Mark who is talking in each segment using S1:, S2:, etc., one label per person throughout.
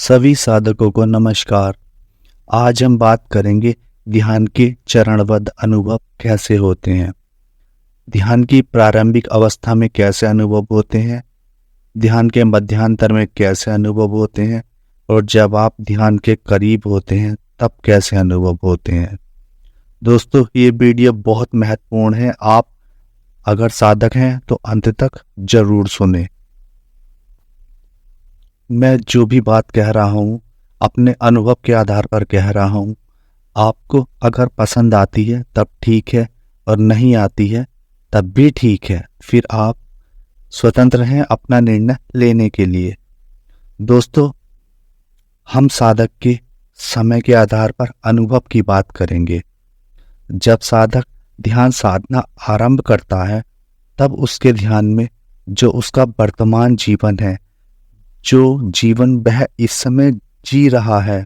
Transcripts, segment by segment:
S1: सभी साधकों को नमस्कार। आज हम बात करेंगे ध्यान के चरणबद्ध अनुभव कैसे होते हैं। ध्यान की प्रारंभिक अवस्था में कैसे अनुभव होते हैं, ध्यान के मध्यांतर में कैसे अनुभव होते हैं और जब आप ध्यान के करीब होते हैं तब कैसे अनुभव होते हैं। दोस्तों, ये वीडियो बहुत महत्वपूर्ण है। आप अगर साधक हैं तो अंत तक जरूर सुनें। मैं जो भी बात कह रहा हूँ अपने अनुभव के आधार पर कह रहा हूँ। आपको अगर पसंद आती है तब ठीक है और नहीं आती है तब भी ठीक है। फिर आप स्वतंत्र हैं अपना निर्णय लेने के लिए। दोस्तों, हम साधक के समय के आधार पर अनुभव की बात करेंगे। जब साधक ध्यान साधना आरंभ करता है तब उसके ध्यान में जो उसका वर्तमान जीवन है, जो जीवन वह इस समय जी रहा है,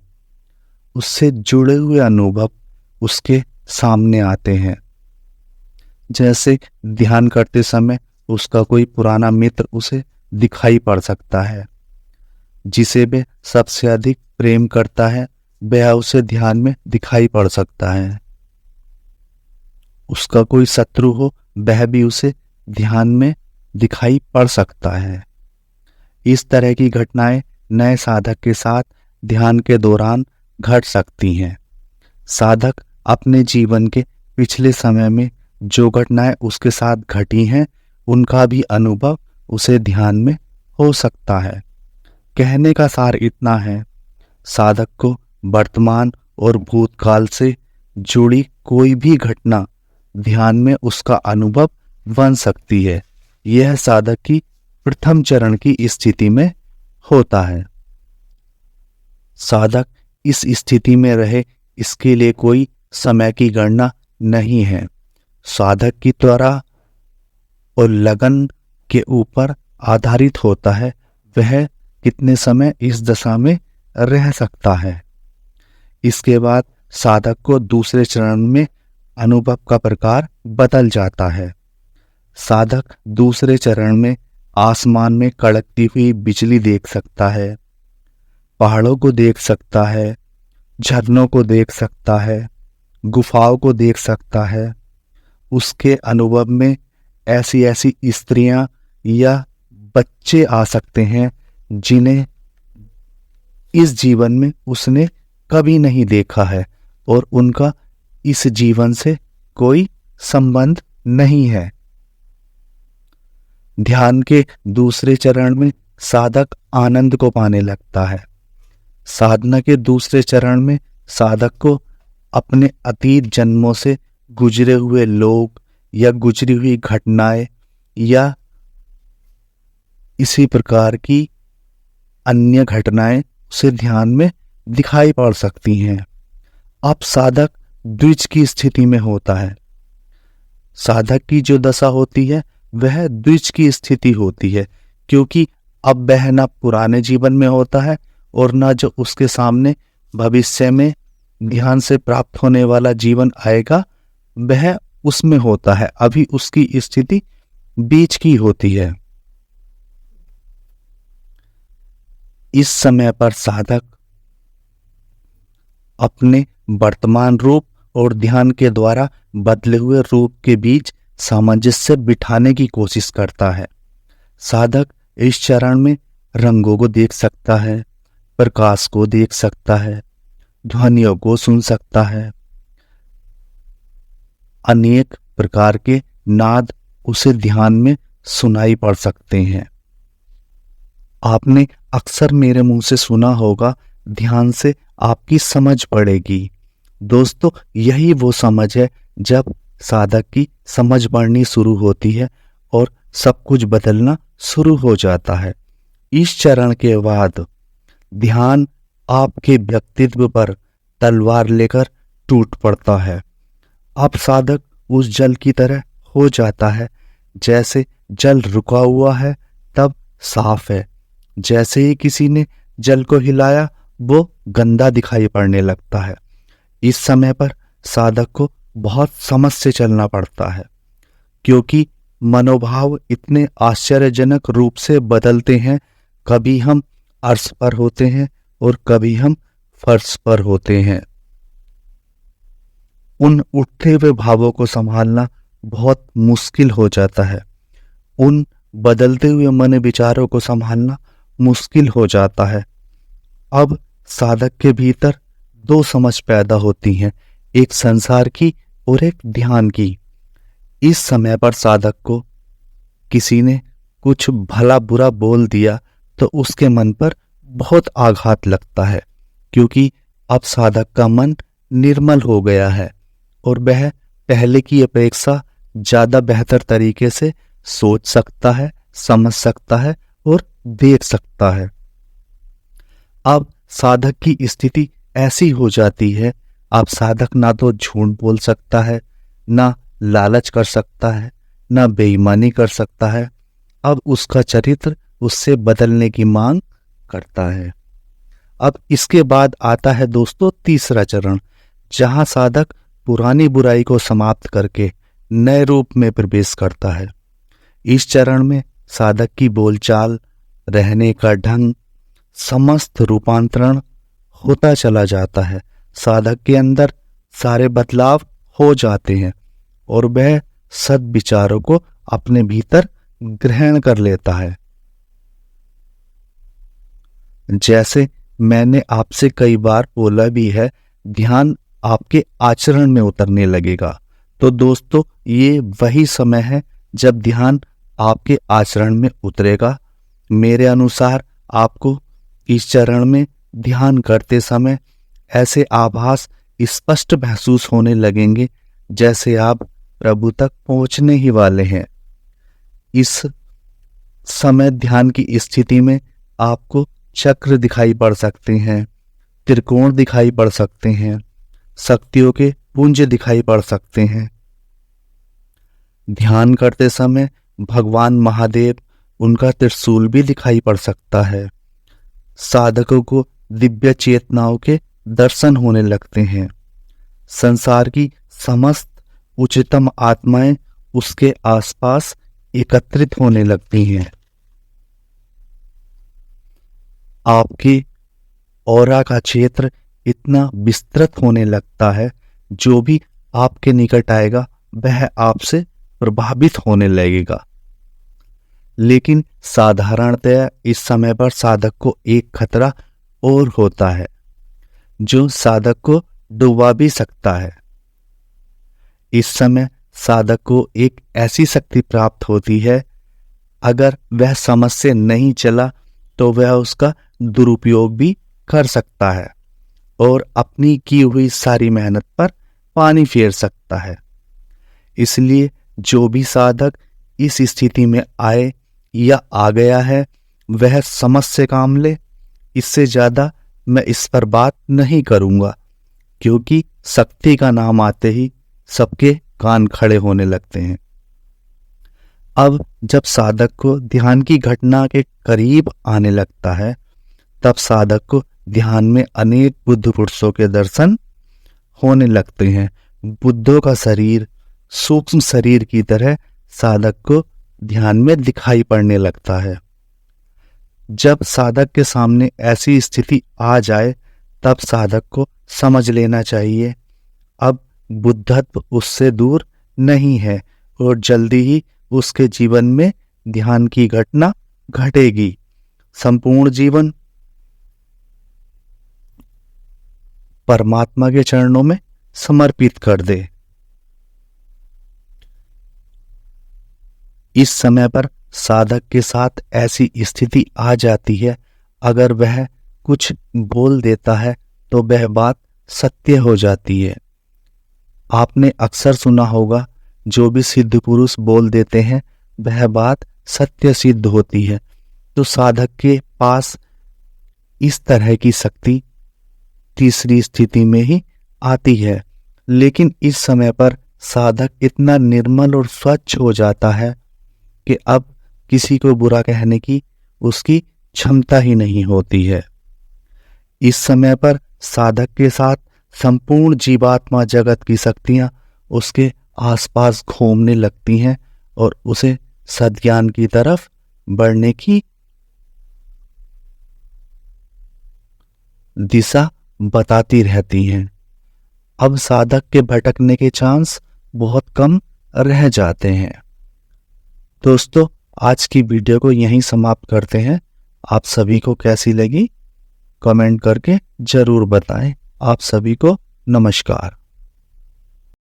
S1: उससे जुड़े हुए अनुभव उसके सामने आते हैं। जैसे ध्यान करते समय उसका कोई पुराना मित्र उसे दिखाई पड़ सकता है, जिसे वह सबसे अधिक प्रेम करता है, वह उसे ध्यान में दिखाई पड़ सकता है। उसका कोई शत्रु हो, वह भी उसे ध्यान में दिखाई पड़ सकता है। इस तरह की घटनाएं नए साधक के साथ ध्यान के दौरान घट सकती हैं। साधक अपने जीवन के पिछले समय में जो घटनाएं उसके साथ घटी हैं, उनका भी अनुभव उसे ध्यान में हो सकता है। कहने का सार इतना है, साधक को वर्तमान और भूतकाल से जुड़ी कोई भी घटना ध्यान में उसका अनुभव बन सकती है। यह साधक की प्रथम चरण की स्थिति में होता है। साधक इस स्थिति में रहे, इसके लिए कोई समय की गणना नहीं है। साधक की त्वरा और लगन के ऊपर आधारित होता है वह कितने समय इस दशा में रह सकता है। इसके बाद साधक को दूसरे चरण में अनुभव का प्रकार बदल जाता है। साधक दूसरे चरण में आसमान में कड़कती हुई बिजली देख सकता है, पहाड़ों को देख सकता है, झरनों को देख सकता है, गुफाओं को देख सकता है। उसके अनुभव में ऐसी ऐसी स्त्रियां या बच्चे आ सकते हैं जिन्हें इस जीवन में उसने कभी नहीं देखा है और उनका इस जीवन से कोई संबंध नहीं है। ध्यान के दूसरे चरण में साधक आनंद को पाने लगता है। साधना के दूसरे चरण में साधक को अपने अतीत जन्मों से गुजरे हुए लोग या गुजरी हुई घटनाएं या इसी प्रकार की अन्य घटनाएं उसे ध्यान में दिखाई पड़ सकती हैं। अब साधक द्विज की स्थिति में होता है। साधक की जो दशा होती है वह द्विज की स्थिति होती है, क्योंकि अब वह न पुराने जीवन में होता है और न जो उसके सामने भविष्य में ध्यान से प्राप्त होने वाला जीवन आएगा वह उसमें होता है। अभी उसकी स्थिति बीच की होती है। इस समय पर साधक अपने वर्तमान रूप और ध्यान के द्वारा बदले हुए रूप के बीच सामंजस्य बिठाने की कोशिश करता है। साधक इस चरण में रंगों को देख सकता है, प्रकाश को देख सकता है, ध्वनियों को सुन सकता है। अनेक प्रकार के नाद उसे ध्यान में सुनाई पड़ सकते हैं। आपने अक्सर मेरे मुंह से सुना होगा, ध्यान से आपकी समझ बढ़ेगी। दोस्तों, यही वो समझ है जब साधक की समझ बढ़नी शुरू होती है और सब कुछ बदलना शुरू हो जाता है। इस चरण के बाद ध्यान आपके व्यक्तित्व पर तलवार लेकर टूट पड़ता है। अब साधक उस जल की तरह हो जाता है। जैसे जल रुका हुआ है तब साफ है, जैसे ही किसी ने जल को हिलाया वो गंदा दिखाई पड़ने लगता है। इस समय पर साधक को बहुत समझ से चलना पड़ता है, क्योंकि मनोभाव इतने आश्चर्यजनक रूप से बदलते हैं। कभी हम अर्श पर होते हैं और कभी हम फर्श पर होते हैं। उन उठते हुए भावों को संभालना बहुत मुश्किल हो जाता है। उन बदलते हुए मन विचारों को संभालना मुश्किल हो जाता है। अब साधक के भीतर दो समझ पैदा होती हैं, एक संसार की और एक ध्यान की। इस समय पर साधक को किसी ने कुछ भला बुरा बोल दिया तो उसके मन पर बहुत आघात लगता है, क्योंकि अब साधक का मन निर्मल हो गया है और वह पहले की अपेक्षा ज्यादा बेहतर तरीके से सोच सकता है, समझ सकता है और देख सकता है। अब साधक की स्थिति ऐसी हो जाती है, अब साधक ना तो झूठ बोल सकता है, ना लालच कर सकता है, ना बेईमानी कर सकता है। अब उसका चरित्र उससे बदलने की मांग करता है। अब इसके बाद आता है दोस्तों तीसरा चरण, जहां साधक पुरानी बुराई को समाप्त करके नए रूप में प्रवेश करता है। इस चरण में साधक की बोलचाल, रहने का ढंग, समस्त रूपांतरण होता चला जाता है। साधक के अंदर सारे बदलाव हो जाते हैं और वह सद्विचारों को अपने भीतर ग्रहण कर लेता है। जैसे मैंने आपसे कई बार बोला भी है, ध्यान आपके आचरण में उतरने लगेगा। तो दोस्तों ये वही समय है जब ध्यान आपके आचरण में उतरेगा। मेरे अनुसार आपको इस चरण में ध्यान करते समय ऐसे आभास स्पष्ट महसूस होने लगेंगे जैसे आप प्रभु तक पहुंचने ही वाले हैं। इस समय ध्यान की स्थिति में आपको चक्र दिखाई पड़ सकते हैं, त्रिकोण दिखाई पड़ सकते हैं, शक्तियों के पुंज दिखाई पड़ सकते हैं। ध्यान करते समय भगवान महादेव, उनका त्रिशूल भी दिखाई पड़ सकता है। साधकों को दिव्य चेतनाओं के दर्शन होने लगते हैं। संसार की समस्त उच्चतम आत्माएं उसके आसपास एकत्रित होने लगती हैं। आपकी ऑरा का क्षेत्र इतना विस्तृत होने लगता है, जो भी आपके निकट आएगा वह आपसे प्रभावित होने लगेगा। लेकिन साधारणतया इस समय पर साधक को एक खतरा और होता है, जो साधक को डुबा भी सकता है। इस समय साधक को एक ऐसी शक्ति प्राप्त होती है, अगर वह समझ से नहीं चला तो वह उसका दुरुपयोग भी कर सकता है और अपनी की हुई सारी मेहनत पर पानी फेर सकता है। इसलिए जो भी साधक इस स्थिति में आए या आ गया है, वह समझ से काम ले। इससे ज्यादा मैं इस पर बात नहीं करूंगा, क्योंकि शक्ति का नाम आते ही सबके कान खड़े होने लगते हैं। अब जब साधक को ध्यान की घटना के करीब आने लगता है, तब साधक को ध्यान में अनेक बुद्ध पुरुषों के दर्शन होने लगते हैं। बुद्धों का शरीर सूक्ष्म शरीर की तरह साधक को ध्यान में दिखाई पड़ने लगता है। जब साधक के सामने ऐसी स्थिति आ जाए, तब साधक को समझ लेना चाहिए अब बुद्धत्व उससे दूर नहीं है और जल्दी ही उसके जीवन में ध्यान की घटना घटेगी। संपूर्ण जीवन परमात्मा के चरणों में समर्पित कर दे। इस समय पर साधक के साथ ऐसी स्थिति आ जाती है, अगर वह कुछ बोल देता है तो वह बात सत्य हो जाती है। आपने अक्सर सुना होगा, जो भी सिद्ध पुरुष बोल देते हैं वह बात सत्य सिद्ध होती है। तो साधक के पास इस तरह की शक्ति तीसरी स्थिति में ही आती है। लेकिन इस समय पर साधक इतना निर्मल और स्वच्छ हो जाता है कि अब किसी को बुरा कहने की उसकी क्षमता ही नहीं होती है। इस समय पर साधक के साथ संपूर्ण जीवात्मा जगत की शक्तियां उसके आसपास घूमने लगती हैं और उसे सद्ज्ञान की तरफ बढ़ने की दिशा बताती रहती हैं। अब साधक के भटकने के चांस बहुत कम रह जाते हैं। दोस्तों, आज की वीडियो को यहीं समाप्त करते हैं। आप सभी को कैसी लगी कमेंट करके जरूर बताएं। आप सभी को नमस्कार।